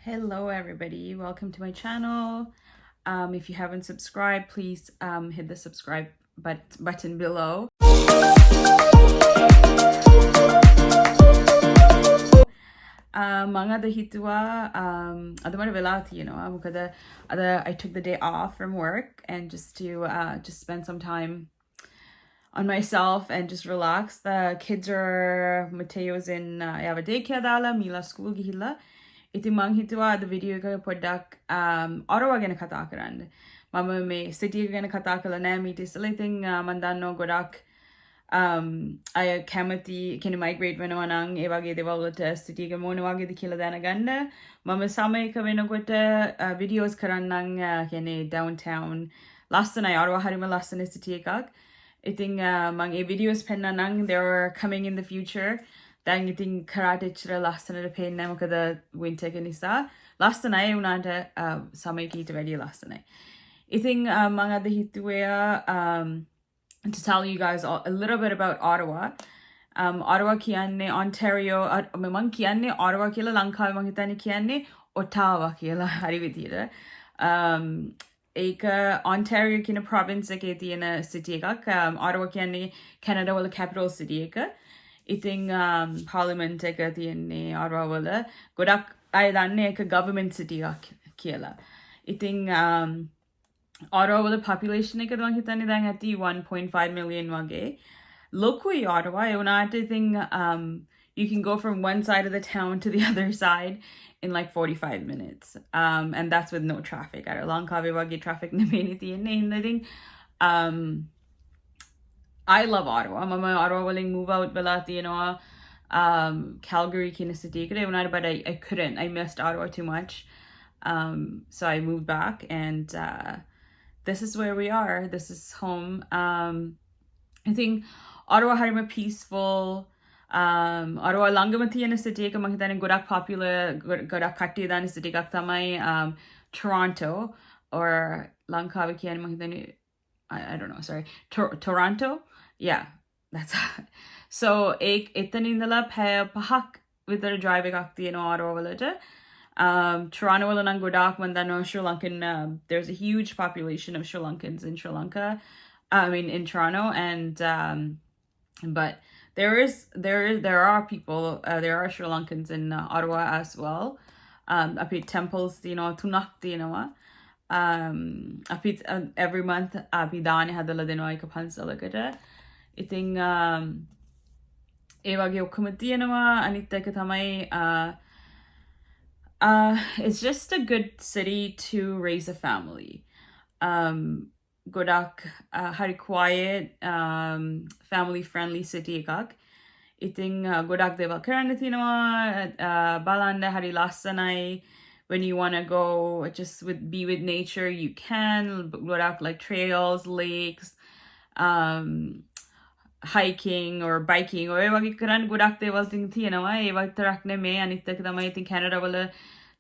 Hello everybody, welcome to my channel. If you haven't subscribed, please hit the subscribe button below. Mga dahitua adamar velati, you know, I took the day off from work and just to just spend some time on myself and just relax. The kids are Mateo's in yava daycare dala, Mila school gihila. ඉතින් මං හිතුවා අද video එක පොඩ්ඩක් ඔටාවා ගැන කතා කරන්න. මම මේ සිටි එක ගැන කතා කළා නෑ මීට ඉස්සෙල්ලා. ඉතින් මම දන්නවා ගොඩක් අය කැමති කියන්නේ මයිග්‍රේට් වෙනවා නම් ඒ වගේ දේවල් වලට සිටි එක මොන වගේද කියලා දැනගන්න. මම සමයක වෙනකොට වීඩියෝස් කරන්නම් කියන්නේ ඩවුන්ටවුන් ලස්සනයි ඔටාවා හරිම ලස්සන සිටි එකක්. ඉතින් මම ඒ videos පෙන්නන්නම් they are coming in the future. දැන් ඉතින් කරාටෙච්චර ලස්සනට පේන්නේ නැහැ මොකද වින්ටර් එක නිසා. ලස්සනයි වුණාට සමයක ඊට වැඩිය ලස්සනයි. ඉතින් මම අද හිතුවේ to tell you guys a little bit about Ottawa. Ottawa කියන්නේ Ontario මම කියන්නේ Ottawa කියලා ලංකාවේ මම හිතන්නේ කියන්නේ Ottawa කියලා හරි විදියට. ඒක Ontario කියන province එකේ තියෙන city එකක්. Ottawa කියන්නේ Canada වල capital city එක. ඉතින් parliament එක තියෙන්නේ Ottawa වල ගොඩක් අය දන්නේ ඒක government city එකක් කියලා. ඉතින් Ottawa වල population එක මම හිතන්නේ දැන් ඇති 1.5 million වගේ. ලොකුයි Ottawa ඒ වුණාට ඉතින් you can go from one side of the town to the other side in like 45 minutes. And that's with no traffic. අර ලංකාවේ වගේ traffic නෙමෙයි තියෙන්නේ. ඉතින් I love Ottawa. Mama Ottawa willing move out bala තියෙනවා Calgary කියන city එකට වුණාට but I couldn't. I missed Ottawa too much. So I moved back and this is where we are. This is home. I think Ottawa හරිම peaceful. Ottawa ළඟම තියෙන city එක මම හිතන්නේ ගොඩක් popular ගොඩක් කට්ටිය දන්න city එකක් තමයි Toronto or ලංකාවේ කියන්නේ මම හිතන්නේ I don't know, sorry. Toronto? Yeah, that's so එතන ඉඳලා පැය පහක් විතර drive එකක් තියෙනවා Ottawa වලට. Toronto වල නම් ගොඩාක් මම දන්නවා Sri Lankan there's a huge population of Sri Lankans in Sri Lanka. I mean in Toronto and but there are people there are Sri Lankans in Ottawa as well. අපේ temples තියෙනවා තුනක් තියෙනවා. Every month අපි දානේ හදලා දෙනවා එක පන්සලකට. ඉතින් ඒ වගේ ඔක්කොම තියෙනවා. අනිත් එක තමයි it's just a good city to raise a family. ගොඩක් හරි quiet family friendly city එකක්. ඉතින් ගොඩක් දේවල් කරන්න තියෙනවා. බලන්න හරි ලස්සනයි. When you want to go just be with nature, you can go out like trails, lakes, hiking or biking or ඒ වගේ කරන්න ගොඩක් දේවල් තියෙනවා. ඒ විතරක් නෙමෙයි අනිත් එක තමයි ඉතින් කැනඩා වල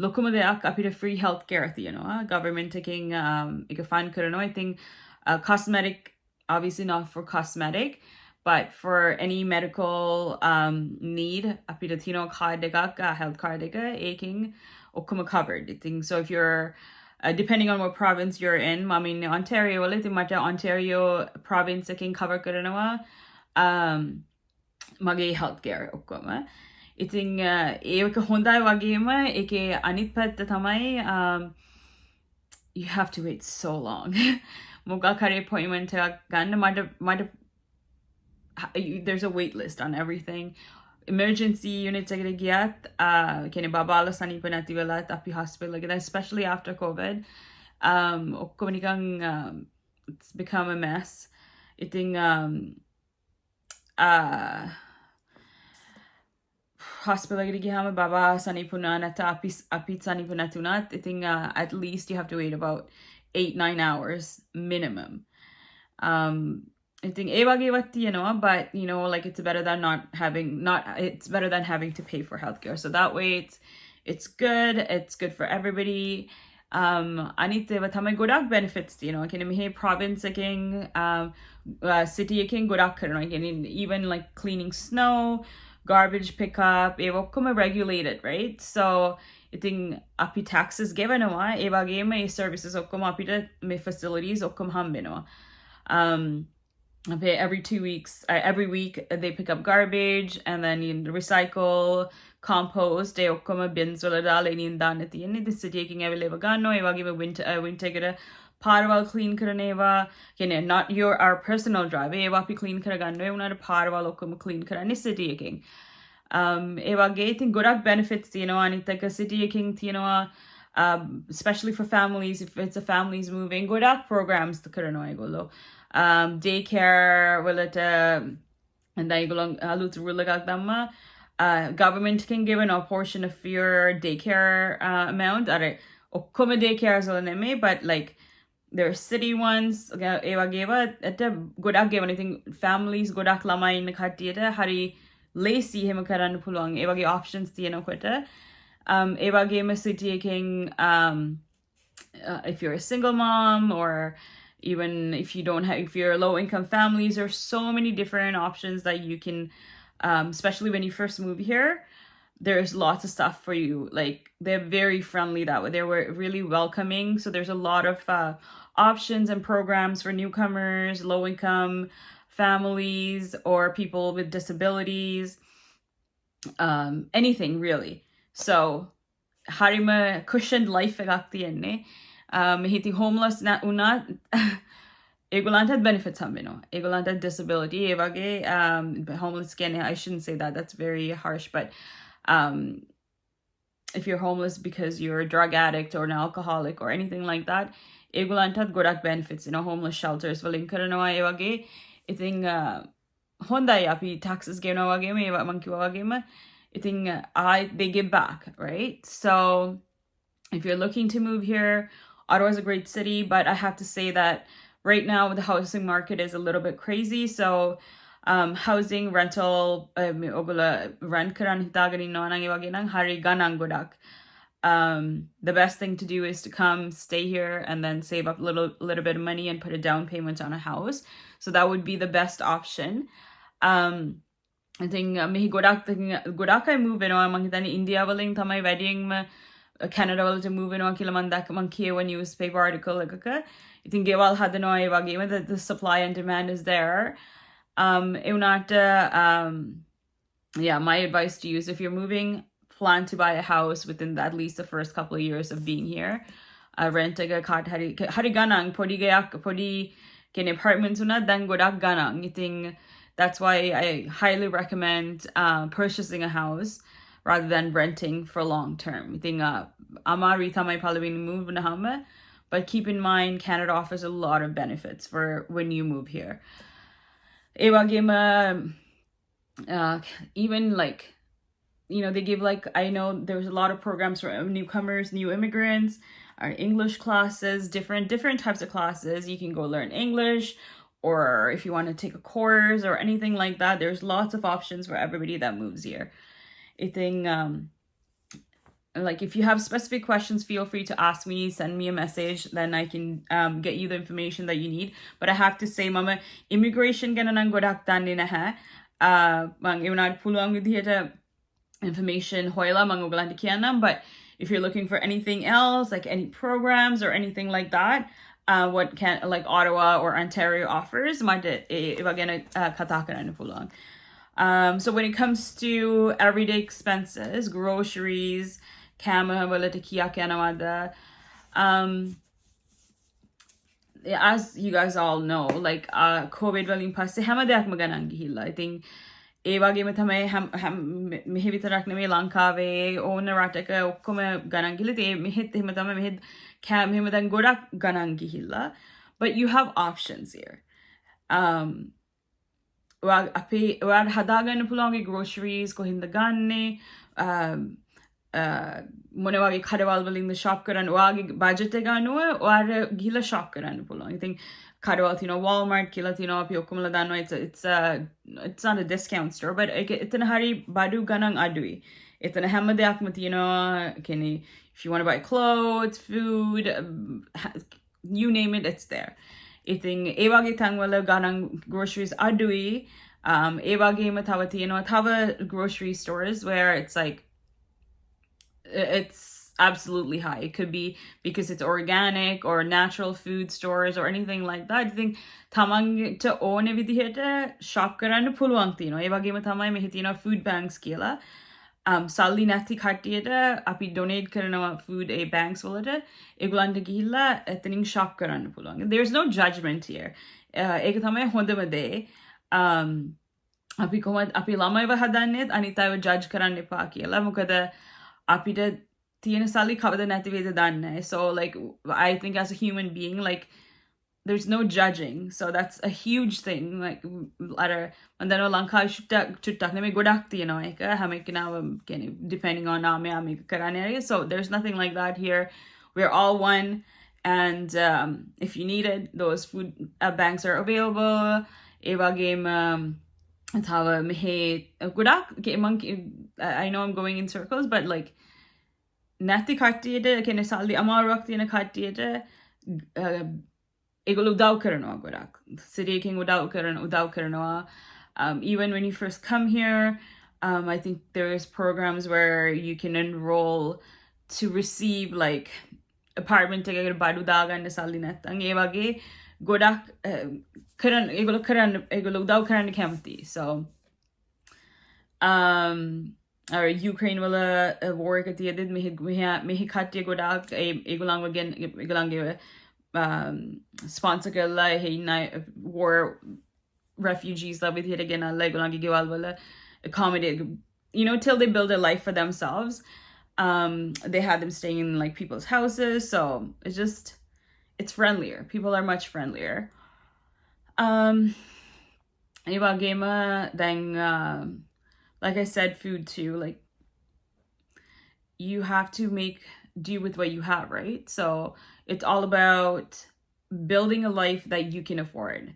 ලොකුම දෙයක් අපිට free healthcare තියෙනවා. government එකෙන් එක fund කරනවා. I think cosmetic obviously not for cosmetic but for any medical need අපිට තියෙනවා card එකක් health card එක ඒකෙන් ඔක්කොම covered. I think so if you're depending on what province you're in, I mean Ontario වල ඉතින් මට Ontario province එකෙන් cover කරනවා මගේ healthcare ඔක්කොම. ඉතින් ඒක හොඳයි වගේම ඒකේ අනිත් පැත්ත තමයි you have to wait so long. මොකක් හරි appointment එකක් ගන්න මට there's a wait list on everything. Emergency units එකට ගියත් කියන්නේ බබාලා සනීප නැති වෙලත් අපි hospital එකට especially after COVID ඔක්කොම නිකන් it's become a mess. ඉතින් hospital එකට ගියාම බබා සනීප වුණා නැත්නම් අපි සනීප නැති වුණත් ඉතින් at least you have to wait about 8-9 hours minimum. I think ඒ වගේවත් තියෙනවා but you know like it's better than it's better than having to pay for healthcare. So that way it's good for everybody. අනිත් ඒවා තමයි ගොඩක් benefits තියෙනවා. කියන්නේ මෙහි province එකෙන් city එකෙන් ගොඩක් කරනවා. කියන්නේ even like cleaning snow, garbage pickup, ඒවා ඔක්කොම regulated, right? So iting api taxes gevanawa evage may services okkum apita may facilities okkum hambino. Every 2 weeks, every week they pick up garbage and then you recycle, compost. They okkum bins wala dal in danati and this taking available gano evage winter get a parval clean karaneva not our personal drive evapi clean karagano not a parval okkum clean karani city taking evage think good benefits and like a city king especially for families if it's a family's moving good programs the karanoigolo daycare will it and then government can give a portion of your daycare amount okkuma daycare but like there are city ones ewa geva at good gave anything families good lamai in khatiyata hari lacy him karan pulong ewa options kweta ewa game city king if you're a single mom or even if you don't have if you're low income families there's so many different options that you can especially when you first move here there's lots of stuff for you like they're very friendly that way they were really welcoming so there's a lot of options and programs for newcomers low income families or people with disabilities anything really so harima cushioned life hitting homeless na una egolanta benefits hambino egolanta disability evage homeless again I shouldn't say that that's very harsh but if you're homeless because you're a drug addict or an alcoholic or anything like that egolanta godak benefits homeless shelters walin karanawa evage I think honda yapi taxes game na wage me monkey wage ma I think they give back right so if you're looking to move here Ottawa is a great city, but I have to say that right now the housing market is a little bit crazy. So housing rental rent karan hitagani no nang hari ganang godak. The best thing to do is to come stay here and then save up a little bit of money and put a down payment on a house. So that would be the best option. I think mehi godak I move among India waling thamai wedding Canada will to move in on Kilamandak monkey when newspaper article like I think Gewal had the noise that the supply and demand is there. Yeah, my advice to you is if you're moving, plan to buy a house within at least the first couple of years of being here. Rent a card hariganang podi ken apartments una dan godak ganang. I think that's why I highly recommend purchasing a house rather than renting for long term. I think amari thamai probably move na hama, but keep in mind Canada offers a lot of benefits for when you move here. Even like they give like I know there's a lot of programs for newcomers, new immigrants, our English classes, different types of classes. You can go learn English, or if you want to take a course or anything like that, there's lots of options for everybody that moves here. I think like if you have specific questions, feel free to ask me, send me a message, then I can get you the information that you need. But I have to say, mama, immigration gana nang godak tani na ha. Mang iunad puluang with the information hoila mangugalan kianam. But if you're looking for anything else, like any programs or anything like that, what can like Ottawa or Ontario offers, made ibagena kataka na puluang. So when it comes to everyday expenses, groceries, as you guys all know, like COVID waling passe hamadak maganang gihila. I think evage matame mehivitarak name lankave o narataka okome ganangilite mehit himatame mehid cam himadan godak ganang gihila. But you have options here. Wag hadagan pulongi groceries ko hindagane mone wagi kadawal waling the shop karan wagi budget gano or gila shop karan pulong. I think kadawal Walmart kila api okumla dano it's not a discount store but itna hari badu ganang adui itna hamade akmat kini if you want to buy clothes, food, you name it, it's there. I think evage tangwala ganang groceries adui evage matawati tava grocery stores where it's like it's absolutely high. It could be because it's organic or natural food stores or anything like that. I think tamang to own vidihete shop karan pulwang tino. E bagay mo tamay mahitino food banks kila. Sali nati khatiyete api donate karana food a banks walata. Egulanda gila etining shop karan pulwang. There's no judgment here. Ek tamay honda made. Api komad api lamay ba hadanit anita judge karan pa kila mukada apita තියෙන සල්ලි කවද නැති වේද දන්නේ. So like I think as a human being, like there's no judging. So that's a huge thing. Like අර මන්දන ලංකාවේ චුට්ටක් නෙමෙයි ගොඩක් තියෙනවා ඒක හැම කෙනාම කියන්නේ depending on නාමය මේක කරන්න area. So there's nothing like that here. We're all one, and if you need it, those food banks are available. ඒ වගේම තව මෙහි ගොඩක් I know I'm going in circles, but like නැති කට්ටියට කියන්නේ සල්ලි අමාරුවක් තියෙන කට්ටියට ඒගොල්ලෝ උදව් කරනවා ගොඩක්. City එකෙන් උදව් කරනවා. Even when you first come here, I think there's programs where you can enroll to receive like apartment එකකට බඩු දාගන්න සල්ලි නැත්නම් ඒ වගේ ගොඩක් ඒගොල්ලෝ උදව් කරන්න කැමතියි. So or Ukraine wala war ka tiya did mehi khatya godak egulang again egulang sponsor ka la hey na war refugees la with again la egulang gewal wala accommodate, you know, till they build a life for themselves. They had them staying in like people's houses, so it's friendlier. People are much friendlier. Iba gema then like I said, food too, like you have to make do with what you have, right? So it's all about building a life that you can afford.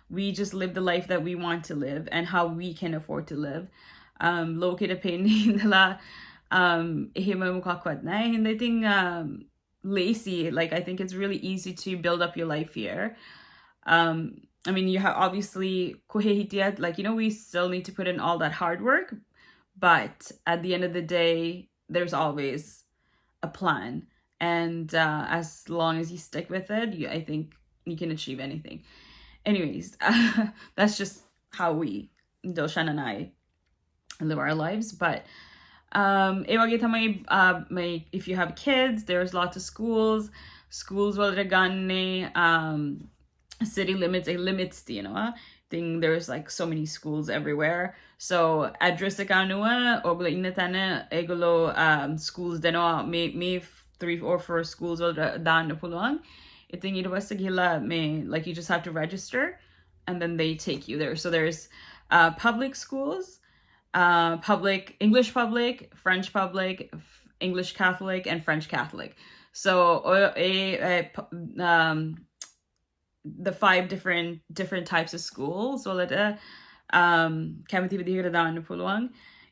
We just live the life that we want to live and how we can afford to live. I think lazy, like I think it's really easy to build up your life here. I mean, you have obviously like, you know, we still need to put in all that hard work, but at the end of the day, there's always a plan, and as long as you stick with it, I think you can achieve anything. Anyways, that's just how we, Dilshan and I, live our lives. But if you have kids, there's lots of schools will city limits you know. I think there's like so many schools everywhere. So address kanua ogla inatana egolo schools deno me 3 or 4 schools will dan pulong. I think it was like you just have to register and then they take you there. So there's public schools, public English public, French public, English Catholic, and French Catholic. So the 5 different types of schools. So that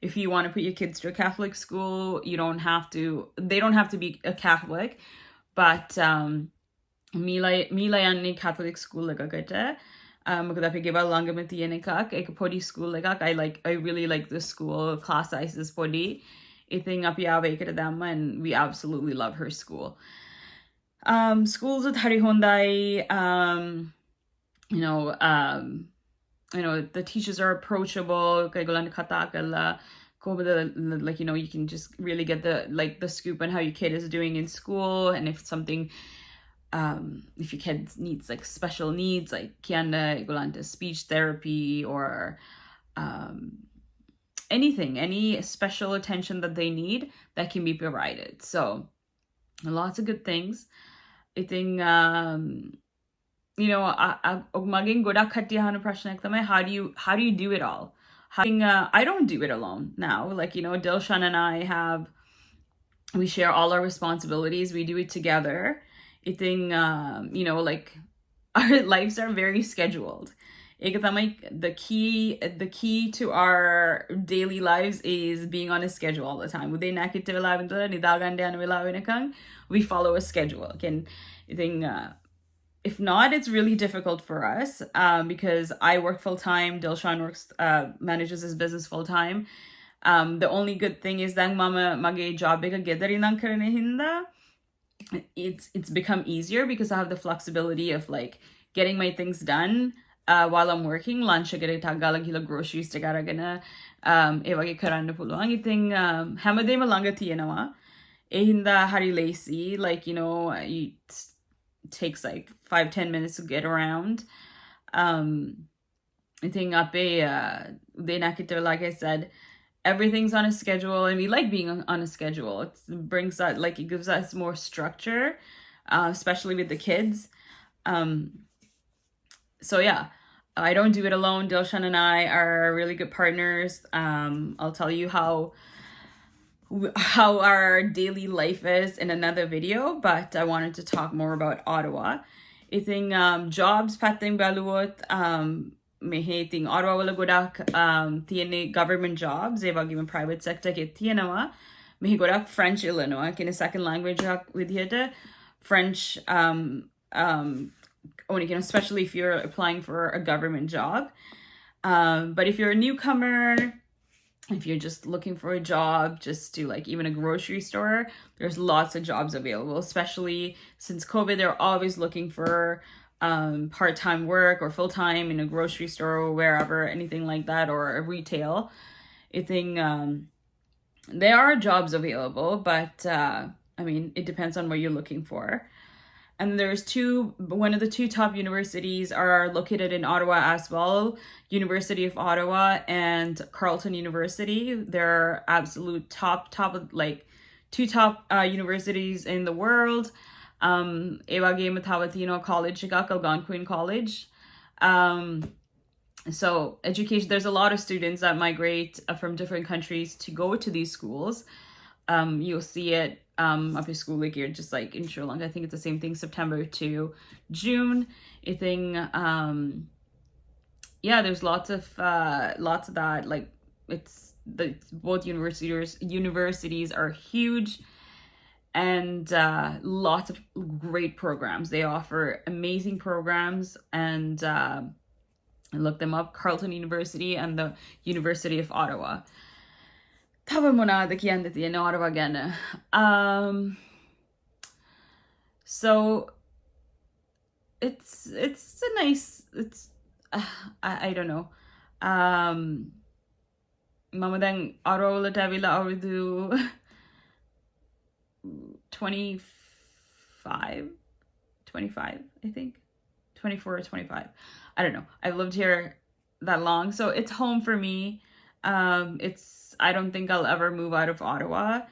if you want to put your kids to a Catholic school, they don't have to be a Catholic, but mila yanni Catholic school lagagata school I really like the school. Class sizes podi ithing and we absolutely love her school. Schools with Hari Hondai, you know, the teachers are approachable. Like, you know, you can just really get the scoop on how your kid is doing in school, and if something, if your kid needs like special needs, like kianda golanta speech therapy or any special attention that they need, that can be provided. So lots of good things. I think you know, maging godak khatiyahana prashnak tamay, how do you do it all? I don't do it alone now. Like, you know, Dilshan and I we share all our responsibilities. We do it together. I think you know, like our lives are very scheduled. The key to our daily lives is being on a schedule all the time. We follow a schedule. Again, I think if not, it's really difficult for us because I work full time. Dilshan manages his business full time. The only good thing is that mama mage job ka gedari nang karne hinda. It's become easier because I have the flexibility of like getting my things done while I'm working. Lunch agad tagalag hila groceries tagara gana ewagi karanda puluang iting hamade malanga tiyanawa. Ehinda hari lazy, like, you know, it takes like 5-10 minutes to get around. I think like I said, everything's on a schedule, and we like being on a schedule. It brings that, like, it gives us more structure, especially with the kids. So yeah, I don't do it alone. Dilshan and I are really good partners. I'll tell you how our daily life is in another video, but I wanted to talk more about Ottawa. I think jobs pating baluot meheting Ottawa wala godak tiene government jobs eva given private sector ke tienawa mehe godak French Illinois kin a second language with here French only, you know, especially if you're applying for a government job. But if you're a newcomer, if you're just looking for a job, just to like even a grocery store, there's lots of jobs available, especially since COVID. They're always looking for part-time work or full-time in a grocery store or wherever, anything like that, or a retail. I think there are jobs available, but I mean, it depends on what you're looking for. And there's one of the two top universities are located in Ottawa as well, University of Ottawa and Carleton University. They're absolute top of like two top universities in the world. Ewage Matawatino College, Algonquin College. So education, there's a lot of students that migrate from different countries to go to these schools. You'll see it up your school like you're just like in Sri Lanka. I think it's the same thing, September to June. I think yeah, there's lots of that. Like both universities are huge, and lots of great programs. They offer amazing programs, and look them up, Carleton University and the University of Ottawa. Ottawa again. So it's a nice, it's I don't know. Mamadang Ottawa Latavila Auridu 25, I think. 24 or 25. I don't know. I've lived here that long, so it's home for me. I don't think I'll ever move out of Ottawa.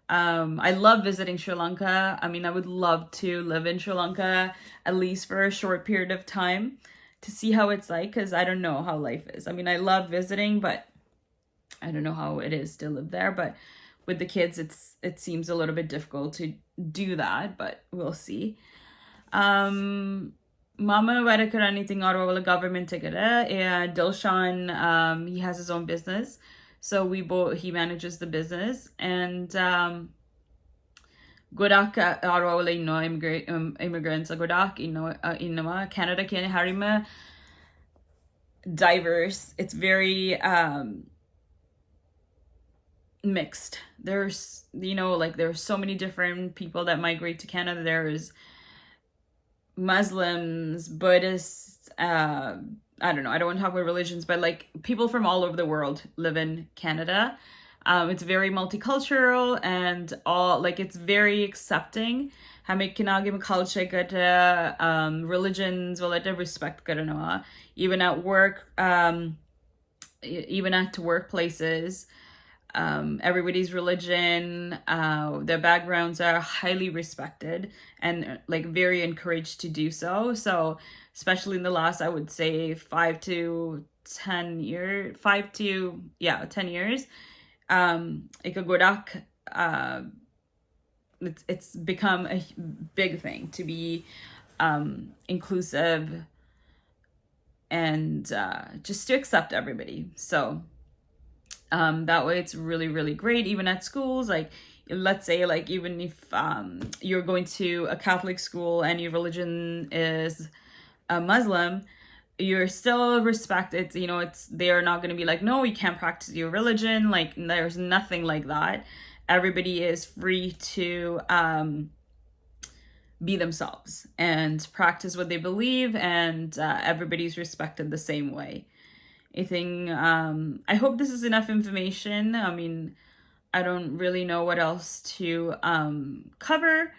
I love visiting Sri Lanka. I mean, I would love to live in Sri Lanka at least for a short period of time to see how it's like, because I don't know how life is. I mean, I love visiting, but I don't know how it is to live there. But with the kids, it seems a little bit difficult to do that, but we'll see. Mama wada kara anything Ottawa wala government ticket and Dilshan he has his own business, so he manages the business, and godak Ottawa wala immigrants godak innawa Canada can harima diverse. It's very mixed. There's, you know, like there's so many different people that migrate to Canada. There's Muslims, Buddhists, I don't know, I don't want to talk about religions, but like people from all over the world live in Canada. It's very multicultural, and all like it's very accepting. Hamikinagim culture gata religions will respect gata, even at work, even at workplaces. Everybody's religion, their backgrounds are highly respected and like very encouraged to do so. So especially in the last, I would say 5 to 10 years, 10 years, ikagodak, it's become a big thing to be inclusive and just to accept everybody. So that way it's really, really great. Even at schools, like let's say like even if you're going to a Catholic school and your religion is a Muslim, you're still respected. You know, they are not going to be like, no, you can't practice your religion. Like, there's nothing like that. Everybody is free to be themselves and practice what they believe, and everybody's respected the same way. I think, I hope this is enough information. I mean, I don't really know what else to cover.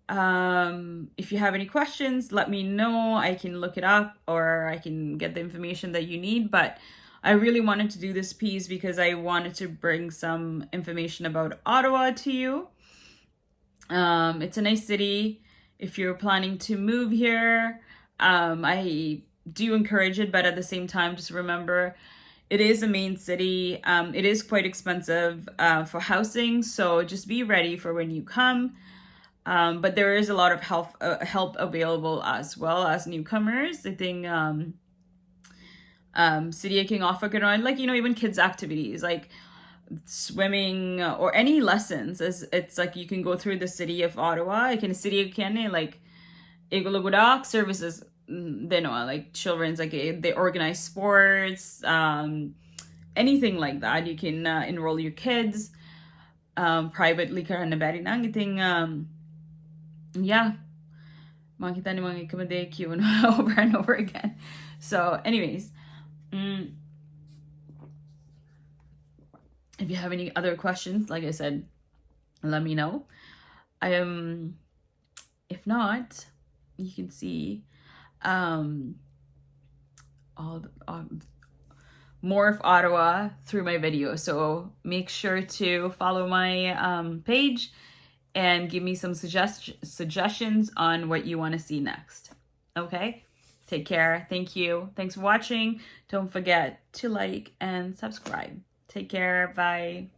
If you have any questions, let me know. I can look it up, or I can get the information that you need. But I really wanted to do this piece because I wanted to bring some information about Ottawa to you. It's a nice city. If you're planning to move here, I do encourage it, but at the same time, just remember, it is a main city. It is quite expensive for housing, so just be ready for when you come. But there is a lot of help available as well as newcomers. I think city can offer, like, you know, even kids activities like swimming or any lessons. It's like you can go through the city of Ottawa. I can city can like igulagudak services. They know, like children's, like they organize sports, anything like that. You can enroll your kids privately. Karena bari nang iting yeah, makita ni mga ikamade Q over and over again. So, anyways, if you have any other questions, like I said, let me know. If not, you can see more of Ottawa through my video. So make sure to follow my page and give me some suggestions on what you want to see next. Okay? Take care. Thank you. Thanks for watching. Don't forget to like and subscribe. Take care. Bye.